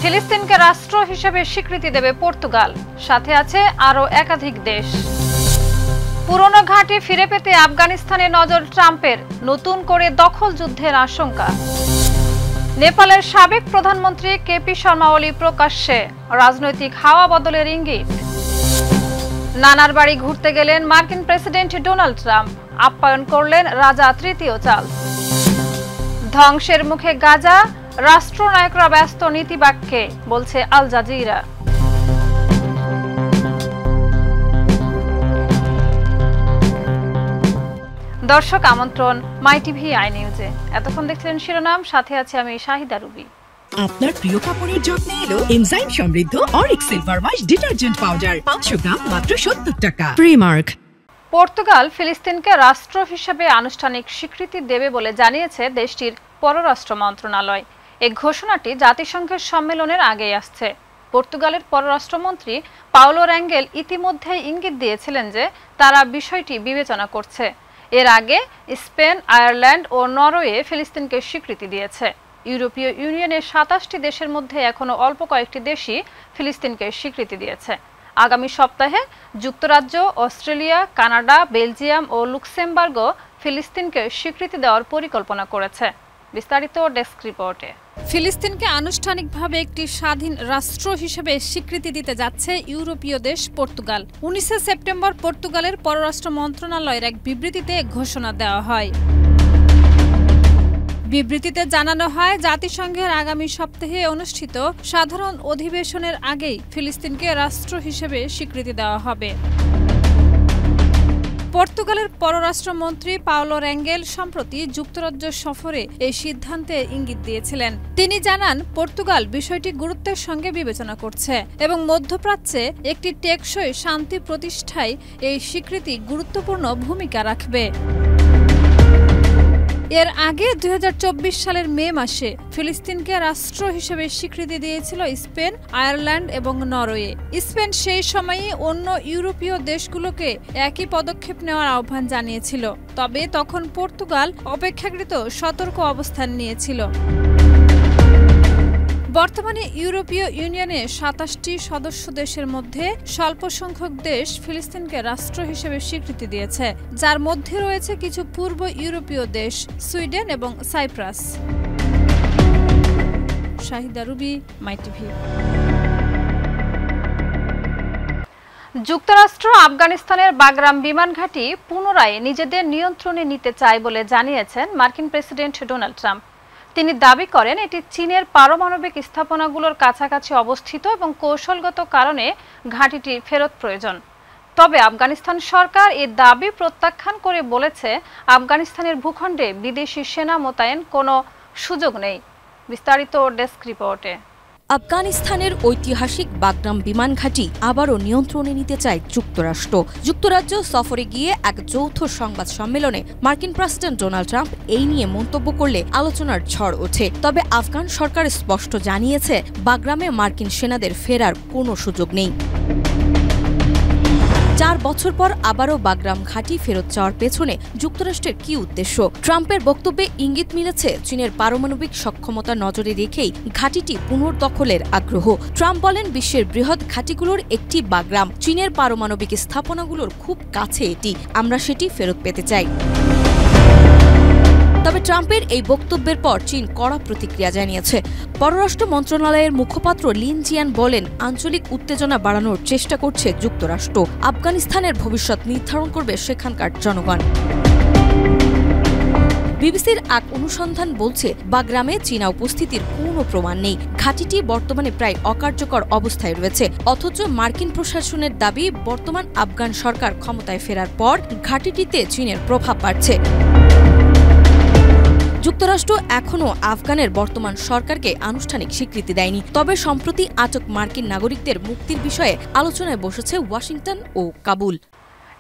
ফিলিস্তিনকে রাষ্ট্র হিসেবে স্বীকৃতি দেবে পর্তুগাল, সাথে আছে আরও একাধিক দেশ। পুরনো ঘাঁটি ফিরে পেতে আফগানিস্তানে নজর ট্রাম্পের, নতুন করে দখল যুদ্ধের আশঙ্কা। নেপালের সাবেক প্রধানমন্ত্রী কেপি শর্মা ওলি প্রকাশ্যে, রাজনৈতিক হাওয়া বদলের ইঙ্গিত। নানার বাড়ি ঘুরতে গেলেন মার্কিন প্রেসিডেন্ট ডোনাল্ড ট্রাম্প, আপ্যায়ন করলেন রাজা তৃতীয় চার্লস। ধ্বংসের মুখে গাজা, রাষ্ট্রনায়করা ব্যস্ত নীতিবাক্যে, বলছে আল জাজিরা। দর্শক আমন্ত্রণ মাই টিভি আই নিউজে। এতক্ষণ দেখছিলেন শিরোনাম, সাথে আছে আমি শাহিদা রুবি। আপনার প্রিয় কাপড়ের যত্নে এলো এনজাইম সমৃদ্ধ Arik silver wash detergent powder, 500 গ্রাম মাত্র 70 টাকা। প্রিমার্ক। পর্তুগাল ফিলিস্তিনকে রাষ্ট্র হিসেবে আনুষ্ঠানিক স্বীকৃতি দেবে বলে জানিয়েছে দেশটির পররাষ্ট্র মন্ত্রণালয়। এই ঘোষণাটি জাতিসংঘের সম্মেলনের আগেই আসছে। পর্তুগালের পররাষ্ট্রমন্ত্রী পাওলো র্যাঙ্গেল ইতিমধ্যেই ইঙ্গিত দিয়েছিলেন যে তারা বিষয়টি বিবেচনা করছে। এর আগে স্পেন, আয়ারল্যান্ড ও নরওয়ে ফিলিস্তিনকে স্বীকৃতি দিয়েছে। ইউরোপীয় ইউনিয়নের 27টি দেশের মধ্যে এখনো অল্প কয়েকটি দেশই ফিলিস্তিনকে স্বীকৃতি দিয়েছে। আগামী সপ্তাহে যুক্তরাজ্য, অস্ট্রেলিয়া, কানাডা, বেলজিয়াম ও লুক্সেমবার্গও ফিলিস্তিনকে স্বীকৃতি দেওয়ার পরিকল্পনা করেছে। বিস্তারিত ডেস্ক রিপোর্টে। ফিলিস্তিনকে আনুষ্ঠানিকভাবে একটি স্বাধীন রাষ্ট্র হিসেবে স্বীকৃতি দিতে যাচ্ছে ইউরোপীয় দেশ পর্তুগাল। 19 সেপ্টেম্বর পর্তুগালের পররাষ্ট্র মন্ত্রণালয়ের এক বিবৃতিতে ঘোষণা দেওয়া হয়। বিবৃতিতে জানানো হয়, জাতিসংঘের আগামী সপ্তাহে অনুষ্ঠিত সাধারণ অধিবেশনের আগেই ফিলিস্তিনকে রাষ্ট্র হিসেবে স্বীকৃতি দেওয়া হবে। পর্তুগালের পররাষ্ট্রমন্ত্রী পাওলো র্যাঙ্গেল সম্প্রতি যুক্তরাজ্য সফরে এই সিদ্ধান্তে ইঙ্গিত দিয়েছিলেন। তিনি জানান, পর্তুগাল বিষয়টি গুরুত্বের সঙ্গে বিবেচনা করছে এবং মধ্যপ্রাচ্যে একটি টেকসই শান্তি প্রতিষ্ঠায় এই স্বীকৃতি গুরুত্বপূর্ণ ভূমিকা রাখবে। এর আগে 2024 সালের মে মাসে ফিলিস্তিনকে রাষ্ট্র হিসেবে স্বীকৃতি দিয়েছিল স্পেন, আয়ারল্যান্ড এবং নরওয়ে। স্পেন সেই সময়ই অন্য ইউরোপীয় দেশগুলোকে একই পদক্ষেপ নেওয়ার আহ্বান জানিয়েছিল, তবে তখন পর্তুগাল অপেক্ষাকৃত সতর্ক অবস্থান নিয়েছিল। বর্তমানে ইউরোপীয় ইউনিয়নে 27টি সদস্য দেশের মধ্যে স্বল্প সংখ্যক দেশ ফিলিস্তিনকে রাষ্ট্র হিসেবে স্বীকৃতি দিয়েছে, যার মধ্যে রয়েছে কিছু পূর্ব ইউরোপীয় দেশ, সুইডেন এবং সাইপ্রাস। শাহিদা রুবি, মাই টিভি। যুক্তরাষ্ট্র আফগানিস্তানের বাগরাম বিমান ঘাঁটি পুনরায় নিজেদের নিয়ন্ত্রণে নিতে চায় বলে জানিয়েছেন মার্কিন প্রেসিডেন্ট ডোনাল্ড ট্রাম্প। তিনি দাবি করেন, এটি চীনের পারমাণবিক স্থাপনাগুলোর কাছাকাছি অবস্থিত এবং কৌশলগত কারণে ঘাঁটিটির ফেরত প্রয়োজন। তবে আফগানিস্তান সরকার এই দাবি প্রত্যাখ্যান করে বলেছে, আফগানিস্তানের ভূখণ্ডে বিদেশি সেনা মোতায়েন কোনো সুযোগ নেই। বিস্তারিত ডেস্ক রিপোর্টে। আফগানিস্তানের ঐতিহাসিক বাগরাম বিমান ঘাঁটি আবারও নিয়ন্ত্রণে নিতে চায় যুক্তরাষ্ট্র। যুক্তরাজ্য সফরে গিয়ে এক যৌথ সংবাদ সম্মেলনে মার্কিন প্রেসিডেন্ট ডোনাল্ড ট্রাম্প এই নিয়ে মন্তব্য করলে আলোচনার ঝড় ওঠে। তবে আফগান সরকার স্পষ্ট জানিয়েছে, বাগরামে মার্কিন সেনাদের ফেরার কোনো সুযোগ নেই। 4 বছর পর আবারও বাগরাম ঘাঁটি ফেরত যাওয়ার পেছনে যুক্তরাষ্ট্রের কি উদ্দেশ্য? ট্রাম্পের বক্তব্যে ইঙ্গিত মিলেছে, চীনের পারমাণবিক সক্ষমতা নজরে রেখেই ঘাঁটিটি পুনর্দখলের আগ্রহ। ট্রাম্প বলেন, বিশ্বের বৃহৎ ঘাঁটিগুলোর একটি বাগরাম, চীনের পারমাণবিক স্থাপনাগুলোর খুব কাছে এটি, আমরা সেটি ফেরত পেতে চাই। তবে ট্রাম্পের এই বক্তব্যের পর চীন কড়া প্রতিক্রিয়া জানিয়েছে। পররাষ্ট্র মন্ত্রণালয়ের মুখপাত্র লিন জিয়ান বলেন, আঞ্চলিক উত্তেজনা বাড়ানোর চেষ্টা করছে যুক্তরাষ্ট্র। আফগানিস্তানের ভবিষ্যৎ নির্ধারণ করবে সেখানকার জনগণ। বিবিসির এক অনুসন্ধান বলছে, বাগরামে চীনা উপস্থিতির কোনো প্রমাণ নেই। ঘাঁটিটি বর্তমানে প্রায় অকার্যকর অবস্থায় রয়েছে। অথচ মার্কিন প্রশাসনের দাবি, বর্তমান আফগান সরকার ক্ষমতায় ফেরার পর ঘাঁটিটিতে চীনের প্রভাব বাড়ছে। যুক্তরাষ্ট্র এখনও আফগানের বর্তমান সরকারকে আনুষ্ঠানিক স্বীকৃতি দেয়নি। তবে সম্প্রতি আটক মার্কিন নাগরিকদের মুক্তির বিষয়ে আলোচনায় বসেছে ওয়াশিংটন ও কাবুল।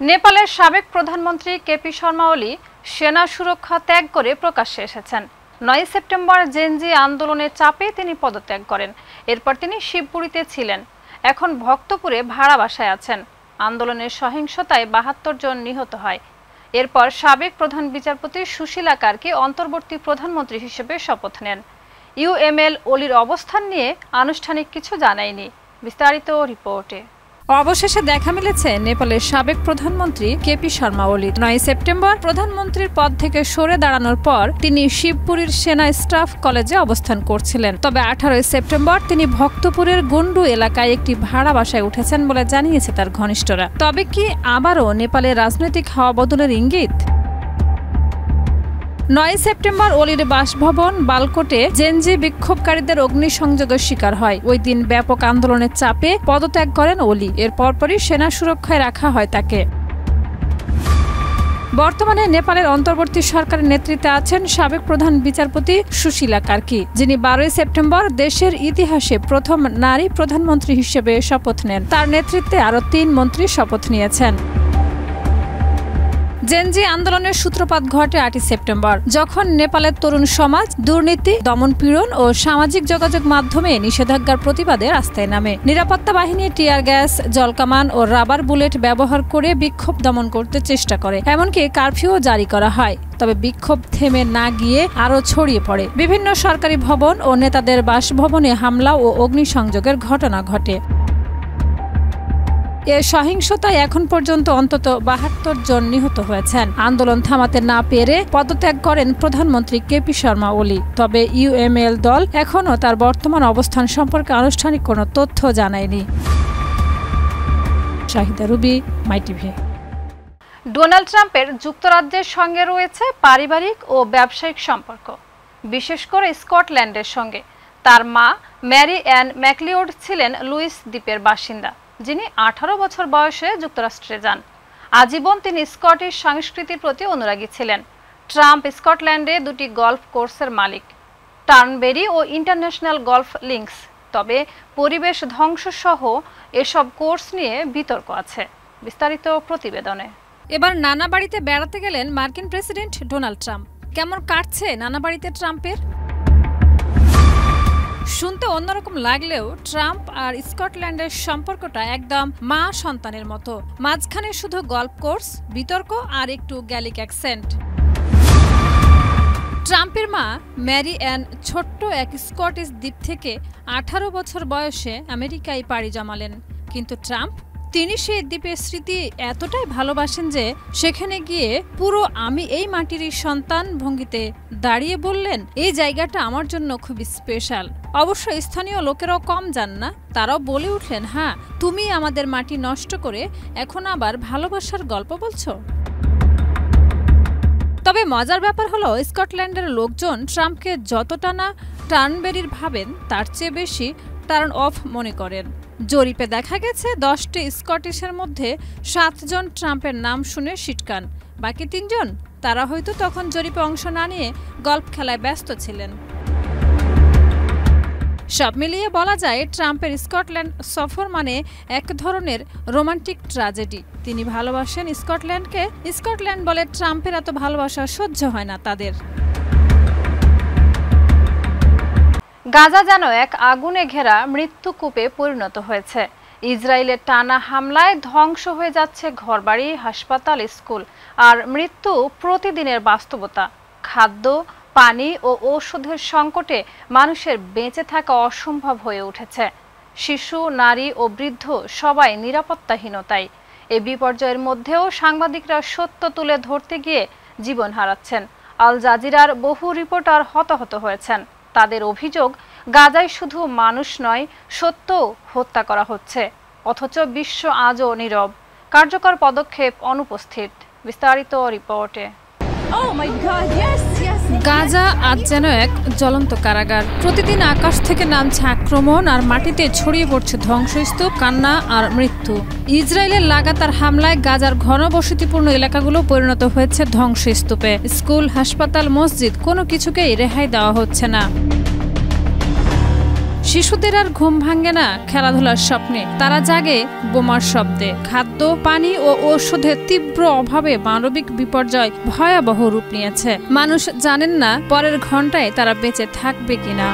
নেপালের সাবেক প্রধানমন্ত্রী কেপি শর্মা ওলি সেনা সুরক্ষা ত্যাগ করে প্রকাশ্যে এসেছেন। 9 সেপ্টেম্বর জেনজি আন্দোলনের চাপে তিনি পদত্যাগ করেন। এরপর তিনি শিবপুরীতে ছিলেন, এখন ভক্তপুরে ভাড়া বাসায় আছেন। আন্দোলনের সহিংসতায় 72 জন নিহত হয়। এরপর সাবেক প্রধান বিচারপতি সুশীলা কার্কি অন্তর্বর্তী প্রধানমন্ত্রী হিসেবে শপথ নেন। ইউএমএল ওলির অবস্থান নিয়ে আনুষ্ঠানিক কিছু জানায়নি। বিস্তারিত রিপোর্টে। অবশেষে দেখা মিলেছে নেপালের সাবেক প্রধানমন্ত্রী কেপি শর্মা ওলির। 9 সেপ্টেম্বর প্রধানমন্ত্রীর পদ থেকে সরে দাঁড়ানোর পর তিনি শিবপুরীর সেনা স্টাফ কলেজে অবস্থান করছিলেন। তবে 18 সেপ্টেম্বর তিনি ভক্তপুরের গুন্ডু এলাকায় একটি ভাড়া বাসায় উঠেছেন বলে জানিয়েছে তার ঘনিষ্ঠরা। তবে কি আবারও নেপালের রাজনৈতিক হাওয়া বদলের ইঙ্গিত? 9 সেপ্টেম্বর ওলির বাসভবন বালকোটে জেনজি বিক্ষোভকারীদের অগ্নিসংযোগের শিকার হয়। ওই দিন ব্যাপক আন্দোলনের চাপে পদত্যাগ করেন ওলি। এর পরপরই সেনা সুরক্ষায় রাখা হয় তাকে। বর্তমানে নেপালের অন্তর্বর্তী সরকারের নেতৃত্বে আছেন সাবেক প্রধান বিচারপতি সুশীলা কার্কি, যিনি 12 সেপ্টেম্বর দেশের ইতিহাসে প্রথম নারী প্রধানমন্ত্রী হিসেবে শপথ নেন। তার নেতৃত্বে আরও 3 মন্ত্রী শপথ নিয়েছেন। জেনজি আন্দোলনের সূত্রপাত ঘটে 8 সেপ্টেম্বর, যখন নেপালের তরুণ সমাজ দুর্নীতি, দমনপীড়ন ও সামাজিক যোগাযোগ মাধ্যমে নিষেধাজ্ঞার প্রতিবাদে রাস্তায় নামে। নিরাপত্তা বাহিনী টিয়ার গ্যাস, জলকামান ও রাবার বুলেট ব্যবহার করে বিক্ষোভ দমন করতে চেষ্টা করে। এমনকি কারফিউ জারি করা হয়। তবে বিক্ষোভ থেমে না গিয়ে আরও ছড়িয়ে পড়ে। বিভিন্ন সরকারি ভবন ও নেতাদের বাসভবনে হামলা ও অগ্নিসংযোগের ঘটনা ঘটে। এ সহিংসতায় এখন পর্যন্ত অন্তত 72 জন নিহত হয়েছেন। আন্দোলন থামাতে না পেরে পদত্যাগ করেন প্রধানমন্ত্রী কেপি শর্মা ওলি। তবে ইউএমএল দল এখনও তার বর্তমান অবস্থান সম্পর্কে আনুষ্ঠানিক কোনো তথ্য জানায়নি। Shahida Ruby, MyTV. ডোনাল্ড ট্রাম্পের যুক্তরাজ্যের সঙ্গে রয়েছে পারিবারিক ও ব্যবসায়িক সম্পর্ক, বিশেষ করে স্কটল্যান্ডের সঙ্গে। তার মা ম্যারি অ্যান ম্যাকলিওড ছিলেন লুইস দ্বীপের বাসিন্দা, যিনি 18 বছর বয়সে যুক্তরাষ্ট্রে যান। আজীবন তিনি স্কটিশ সংস্কৃতির প্রতি অনুরাগী ছিলেন। ট্রাম্প স্কটল্যান্ডে 2টি গলফ কোর্সের মালিক, টার্নবেরি ও ইন্টারন্যাশনাল গলফ লিংকস। তবে পরিবেশ ধ্বংসসহ এসব কোর্স নিয়ে বিতর্ক আছে। বিস্তারিত প্রতিবেদনে। এবার নানা বাড়িতে বেড়াতে গেলেন মার্কিন প্রেসিডেন্ট ডোনাল্ড ট্রাম্প। কেমন কাটছে নানা বাড়িতে ট্রাম্পের? শুনতে অন্যরকম লাগলেও ট্রাম্প আর স্কটল্যান্ডের সম্পর্কটা একদম মা সন্তানের মতো। মাঝখানে শুধু গল্ফ কোর্স, বিতর্ক আর একটু গ্যালিক অ্যাকসেন্ট। ট্রাম্পের মা ম্যারি অ্যান ছোট্ট এক স্কটিশ দ্বীপ থেকে 18 বছর বয়সে আমেরিকায় পাড়ি জমালেন। কিন্তু ট্রাম্প তিনি সেই দ্বীপের স্মৃতি এতটাই ভালোবাসেন যে সেখানে গিয়ে পুরো আমি এই মাটিরই সন্তান ভঙ্গিতে দাঁড়িয়ে বললেন, এই জায়গাটা আমার জন্য খুব স্পেশাল। অবশ্য স্থানীয় লোকেরাও কম যান না, তারাও বলে উঠলেন, হ্যাঁ তুমি আমাদের মাটি নষ্ট করে এখন আবার ভালোবাসার গল্প বলছো। তবে মজার ব্যাপার হলো স্কটল্যান্ডের লোকজন ট্রাম্পকে যতটা না টার্নবেরির ভাবেন তার চেয়ে বেশি টার্ন অফ মনে করেন। জরিপে দেখা গেছে 10টি স্কটিশের মধ্যে 7 জন ট্রাম্পের নাম শুনে সিটকান। বাকি 3 জন তারা হয়তো তখন জরিপে অংশ না নিয়ে গল্ফ খেলায় ব্যস্ত ছিলেন। সব মিলিয়ে বলা যায় ট্রাম্পের স্কটল্যান্ড সফর মানে এক ধরনের রোমান্টিক ট্র্যাজেডি। তিনি ভালোবাসেন স্কটল্যান্ডকে, স্কটল্যান্ড বলে ট্রাম্পের এত ভালোবাসা সহ্য হয় না তাদের। গাজা যেন এক আগুনে ঘেরা মৃত্যুকূপে পরিণত হয়েছে। ইসরায়েলের টানা হামলায় ধ্বংস হয়ে যাচ্ছে ঘরবাড়ি, হাসপাতাল, স্কুল, আর মৃত্যু প্রতিদিনের বাস্তবতা। খাদ্য, পানি ও ঔষধের সংকটে মানুষের বেঁচে থাকা অসম্ভব হয়ে উঠেছে। শিশু, নারী ও বৃদ্ধ সবাই নিরাপত্তাহীনতায়। এই বিপর্যয়ের মধ্যেও সাংবাদিকরা সত্য তুলে ধরতে গিয়ে জীবন হারাচ্ছেন। আল জাজিরার বহু রিপোর্টার হতাহত হয়েছেন। তাদের অভিযোগ, গাজায় শুধু মানুষ নয়, সত্য হত্যা করা হচ্ছে, অথচ বিশ্ব আজও নীরব। কার্যকর পদক্ষেপ অনুপস্থিত। বিস্তারিত রিপোর্টে। গাজা আজ যেন এক জ্বলন্ত কারাগার। প্রতিদিন আকাশ থেকে নামছে আক্রমণ আর মাটিতে ছড়িয়ে পড়ছে ধ্বংসস্তূপ, কান্না আর মৃত্যু। ইসরায়েলের লাগাতার হামলায় গাজার ঘনবসতিপূর্ণ এলাকাগুলো পরিণত হয়েছে ধ্বংসস্তূপে। স্কুল, হাসপাতাল, মসজিদ কোনো কিছুকেই রেহাই দেওয়া হচ্ছে না। শিশুদের আর ঘুম ভাঙে না খেলাধুলার স্বপ্নে, তারা জাগে বোমার শব্দে। খাদ্য, পানি ও ঔষধের তীব্র অভাবে মানবিক বিপর্যয় ভয়াবহ রূপ নিয়েছে। মানুষ জানেন না পরের ঘন্টায় তারা বেঁচে থাকবে কিনা।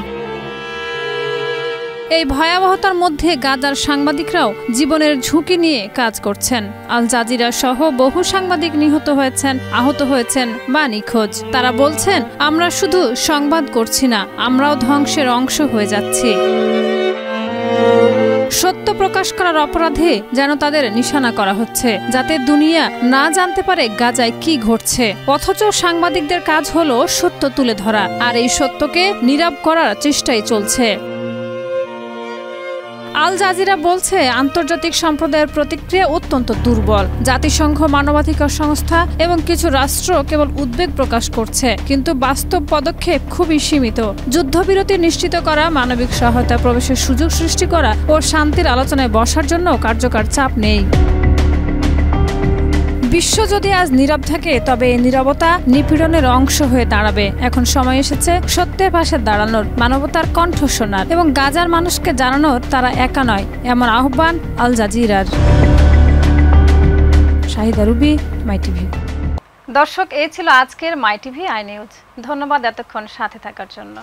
এই ভয়াবহতার মধ্যে গাজার সাংবাদিকরাও জীবনের ঝুঁকি নিয়ে কাজ করছেন। আল জাজিরা সহ বহু সাংবাদিক নিহত হয়েছেন, আহত হয়েছেন বা নিখোঁজ। তারা বলছেন, আমরা শুধু সংবাদ করছি না, আমরাও ধ্বংসের অংশ হয়ে যাচ্ছি। সত্য প্রকাশ করার অপরাধে যেন তাদের নিশানা করা হচ্ছে, যাতে দুনিয়া না জানতে পারে গাজায় কি ঘটছে। অথচ সাংবাদিকদের কাজ হলো সত্য তুলে ধরা, আর এই সত্যকে নীরব করার চেষ্টাই চলছে। আল জাজিরা বলছে, আন্তর্জাতিক সম্প্রদায়ের প্রতিক্রিয়া অত্যন্ত দুর্বল। জাতিসংঘ, মানবাধিকার সংস্থা এবং কিছু রাষ্ট্র কেবল উদ্বেগ প্রকাশ করছে, কিন্তু বাস্তব পদক্ষেপ খুবই সীমিত। যুদ্ধবিরতি নিশ্চিত করা, মানবিক সহায়তা প্রবেশের সুযোগ সৃষ্টি করা ও শান্তির আলোচনায় বসার জন্য কার্যকর চাপ নেই। বিশ্ব যদি আজ নীরব থাকে, তবে এই নীরবতা নিপীড়নের অংশ হয়ে দাঁড়াবে। এখন সময় এসেছে সত্যের পাশে দাঁড়ানোর, মানবতার কণ্ঠ শোনার এবং গাজার মানুষকে জানানোর তারা একা নয়, এমন আহ্বান আল জাজিরার। শাহিদা রুবি, মাই টিভি। দর্শক, এই ছিল আজকের মাই টিভি আই নিউজ। ধন্যবাদ এতক্ষণ সাথে থাকার জন্য।